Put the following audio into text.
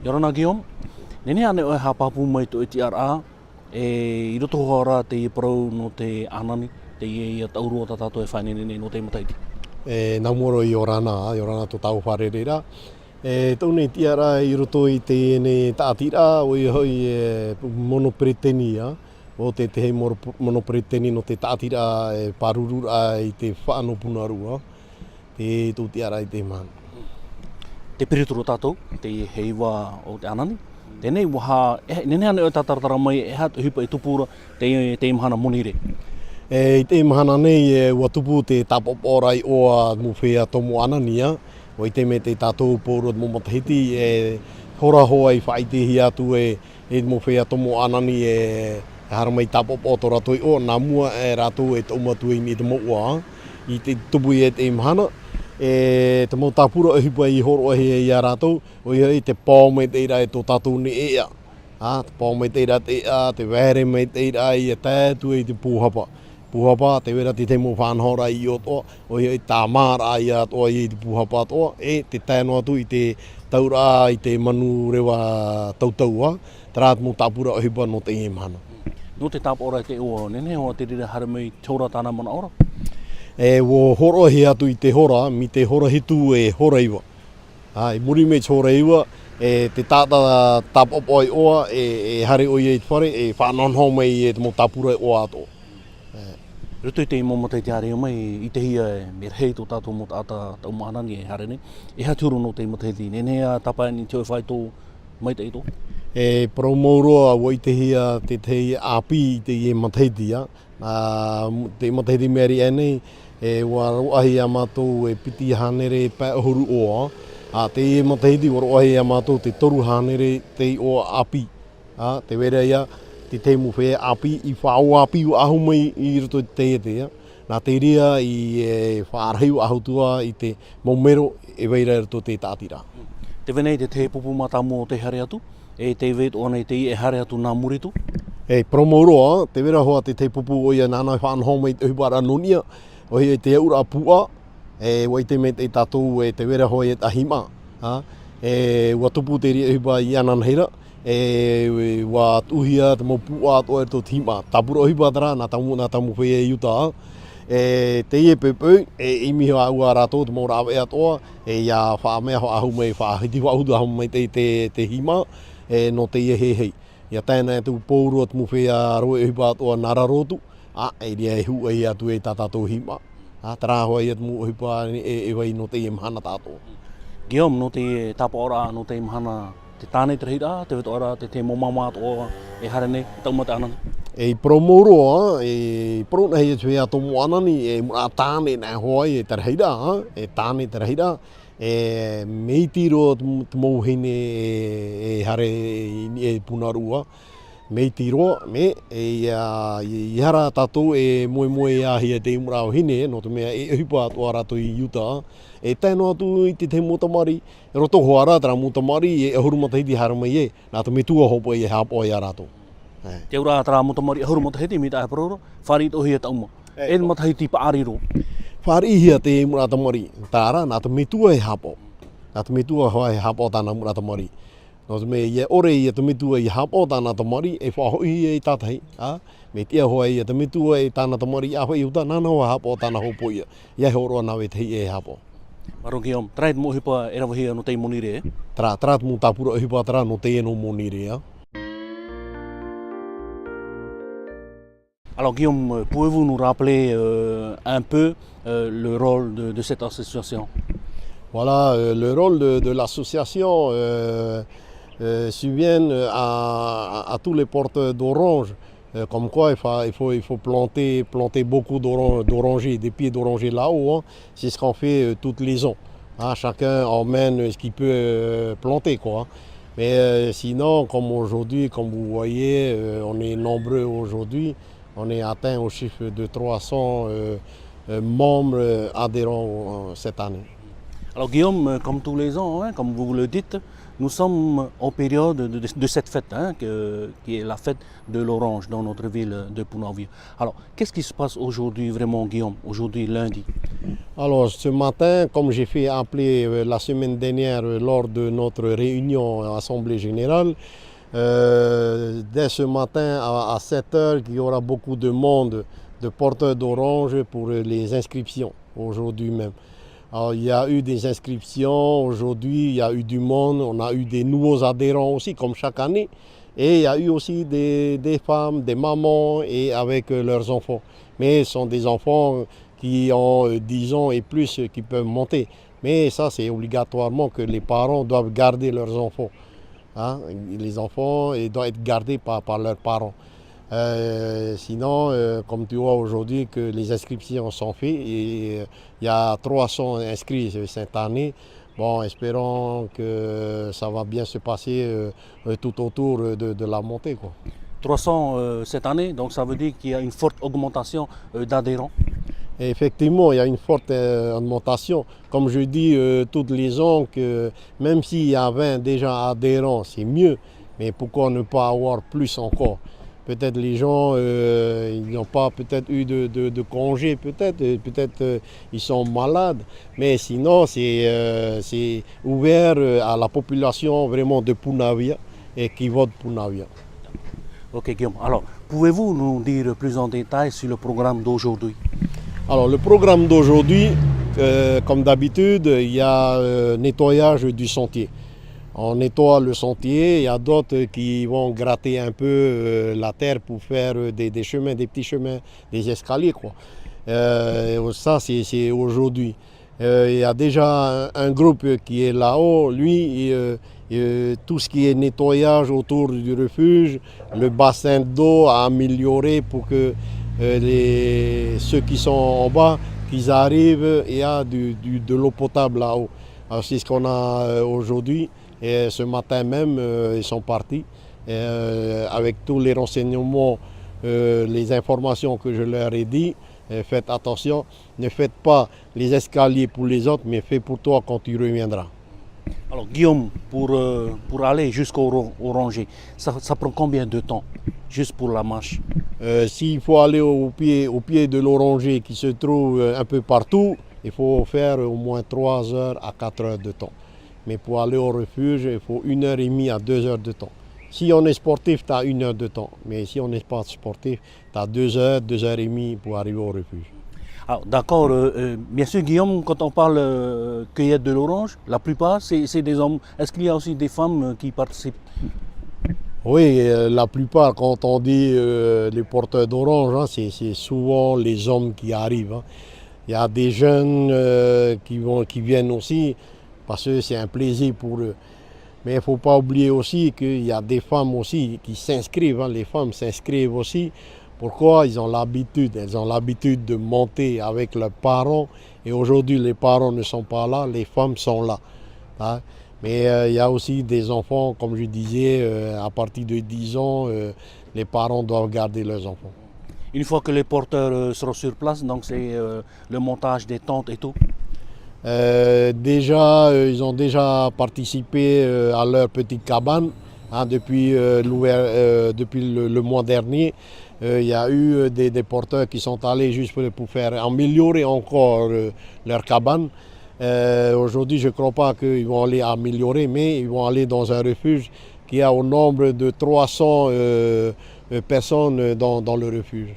Yorana Guillaume, nene ane o hapapu mai to TRA, I roto hora te pro no te anani, te ia taurua tatato e whanene no te mataiti. Nā moro I orana to tau wharerera. Taunei tiara I roto I te ne tātira o I hoi monoperetenia, o te hei monopereteni no te tātira parurura I te whaano Punaruu, te tō tiara I te mana. Te pirituro tātou, te heiwa o te anani. Tēnei waha, nene ane o tātaratara mai e hatu hipa I tupura te imahana monire. I te imahana nei ua tupu te tapoporai oa muwhea tomo anania. O I te me te tātou pōrua mo matahiti hora hoa I whaitehi atu muwhea tomo anani haramai tapopo to ratoi o nā mua rātou taumatu I te moua. I te tupu I te imahana. Te mau tāpura e hipa I horo ahi I a rātou, o I te pāo mai teira tō tātou ni ea. Te pāo mai teira te ea, te wēre mai teira I tētu te pūhapa. Pūhapa, te wera te mo whanhora I o toa, o I tā māra I a toa I te pūhapa toa, te tēno atu I te taura I te manu rewa tautaua, te rāt mo tāpura e hipa no te imahana. No te tāpora te oa, nene hoa te rira haramai tōra tāna mana ora? Wo horo he atu I te hora, mi te hora hitu hora iwa. I muri me hora iwa, te tāta tapopo I oa, hare o I te whare, whanonho mai te mo tāpura oa ato. Ruto I te imo matai te hare mai, I te hia me rei tō tātou mo tāta tau mahanani hare nei. E haturu no te matai ti, nene a tapai ni te oi whai tō mai te ito? Pro mauroa wo I te hia te te api I te I matai tia. Te matai ti meri enei, wa roahi a mātou piti hanere pēhoru oa. Te matahiti wa roahi a mātou te toru hanere te o api. Te wera ia, te te muwhea api, I whao api o ahu mai I roto te tea. Nā te ria I whaarhei o ahutua I te maumero weira roto te tātira. Te wenei te pupu matamu o te hare atu, te wet o nei te I hare atu nā muritu. Promauroa, te wera hoa te pupu o ia nānai whanho mai te hupara nunia. O hei te eura pua, wai te me te tātou te wera hoi e tahima. Ua tupu te ria hipa I anan heira, ua tuhia te mo pua ato e tō tima. Tāpura hipa tara, nā tamu whea I uta. Te ie pepeu, imi hoa ua rātou te mo rāwe atoa, ia whaamea hoa ahu mai, whaahiti whahudu ahu mai te hima, no te ie hei. Ia tēnā e tu pōrua te mo whea roe hipa atoa nararotu, e ria e hu e atu e tātou hima. Tara hoa I atu hipa e wai no te imahana tātou. Guillaume, no te tāpora, no te imahana, te tānei te reira, te wetoara, te momama atoa, e hare nei, taumata anani. Promauroa, prona hei atu e atomo anani, mura tāne nā hoa te reira, tāne te reira, meitiro te mouhine hare Punaruu, meitiro, I hara tātou moe ahi te imurao hine, no te mea hipa atua rato I Utah, tēno atu I te motamari, roto hoara tara motamari, ahuru matahiti haramai nā te metua hopo hapo a rato. Te ura tara motamari ahuru matahiti mi tae paroro, whari tohi e tauma. E matahiti paariro. Whari hia te muratamari, tāra nā te metua hapo. Nā te metua hoa hapo tāna muratamari. No me ia ore ia te mitua I hapo tāna tamari e whahohi I tātai. Me tia hoa ia te mitua tāna tamari a hoi uta nāna hoa hapo tāna hopo ia. Ia he oroa nawe te hei hapo. Maro Guillaume, trai te mo hipa e rawahia no te monire Tara te mo tāpura hipa tara no te no monire Alors Guillaume, pouvez-vous nous rappeler un peu le rôle de cette association? Voilà, le rôle de l'association subvient à tous les porteurs d'orange. Comme quoi il faut planter beaucoup d'orangers, des pieds d'orangers là-haut. C'est ce qu'on fait toutes les ans. Chacun emmène ce qu'il peut planter, quoi. Mais sinon, comme aujourd'hui, comme vous voyez, on est nombreux aujourd'hui. On est atteint au chiffre de 300 membres adhérents cette année. Alors Guillaume, comme tous les ans, comme vous le dites, Nous sommes en période de cette fête, qui est la fête de l'orange dans notre ville de Punaruu. Alors, qu'est-ce qui se passe aujourd'hui vraiment, Guillaume, aujourd'hui lundi? Alors ce matin, comme j'ai fait appeler la semaine dernière lors de notre réunion à Assemblée Générale, dès ce matin à 7 h, il y aura beaucoup de monde, de porteurs d'orange pour les inscriptions, aujourd'hui même. Alors, il y a eu des inscriptions aujourd'hui, il y a eu du monde, on a eu des nouveaux adhérents aussi, comme chaque année. Et il y a eu aussi des femmes, des mamans et avec leurs enfants. Mais ce sont des enfants qui ont 10 ans et plus qui peuvent monter. Mais ça, c'est obligatoirement que les parents doivent garder leurs enfants. Hein? Les enfants doivent être gardés par leurs parents. Sinon, comme tu vois aujourd'hui que les inscriptions sont faites, et il y a 300 inscrits cette année. Bon, espérons que ça va bien se passer tout autour de la montée, quoi. 300 cette année, donc ça veut dire qu'il y a une forte augmentation d'adhérents. Et effectivement, il y a une forte augmentation. Comme je dis tous les ans, que même s'il y a 20 déjà adhérents, c'est mieux. Mais pourquoi ne pas avoir plus encore? Peut-être les gens ils n'ont pas peut-être eu de congé, peut-être ils sont malades. Mais sinon, c'est ouvert à la population vraiment de Punaruu et qui vote Punaruu. Ok Guillaume, alors pouvez-vous nous dire plus en détail sur le programme d'aujourd'hui? Alors le programme d'aujourd'hui, comme d'habitude, il y a nettoyage du sentier. On nettoie le sentier, il y a d'autres qui vont gratter un peu la terre pour faire des chemins, des petits chemins, des escaliers, quoi. Ça, c'est aujourd'hui. Il y a déjà un groupe qui est là-haut, lui, tout ce qui est nettoyage autour du refuge, le bassin d'eau à améliorer pour que ceux qui sont en bas, qu'ils arrivent, il y a de l'eau potable là-haut. Alors c'est ce qu'on a aujourd'hui. Et ce matin même, ils sont partis avec tous les renseignements, les informations que je leur ai dit. Faites attention, ne faites pas les escaliers pour les autres, mais faites pour toi quand tu reviendras. Alors Guillaume, pour aller jusqu'au rangé, ça prend combien de temps, juste pour la marche? S'il faut aller au pied de l'oranger qui se trouve un peu partout, il faut faire au moins 3 heures à 4 heures de temps. Mais pour aller au refuge, il faut 1h30 à 2 heures de temps. Si on est sportif, tu as 1 heure de temps. Mais si on n'est pas sportif, tu as 2 heures, 2h30 pour arriver au refuge. Alors d'accord, bien sûr Guillaume, quand on parle cueillette de l'orange, la plupart c'est des hommes. Est-ce qu'il y a aussi des femmes qui participent? Oui, la plupart, quand on dit les porteurs d'orange, hein, c'est souvent les hommes qui arrivent. Hein. Il y a des jeunes qui viennent aussi, parce que c'est un plaisir pour eux. Mais il ne faut pas oublier aussi qu'il y a des femmes aussi qui s'inscrivent. Hein. Les femmes s'inscrivent aussi. Pourquoi? Elles ont l'habitude de monter avec leurs parents. Et aujourd'hui, les parents ne sont pas là, les femmes sont là. Hein. Mais il y a aussi des enfants, comme je disais, à partir de 10 ans, les parents doivent garder leurs enfants. Une fois que les porteurs seront sur place, donc c'est le montage des tentes et tout? Ils ont déjà participé à leur petite cabane hein, depuis le mois dernier. Il y a eu des porteurs qui sont allés juste pour faire améliorer encore leur cabane. Aujourd'hui, je ne crois pas qu'ils vont aller améliorer, mais ils vont aller dans un refuge qui a au nombre de 300 personnes dans le refuge.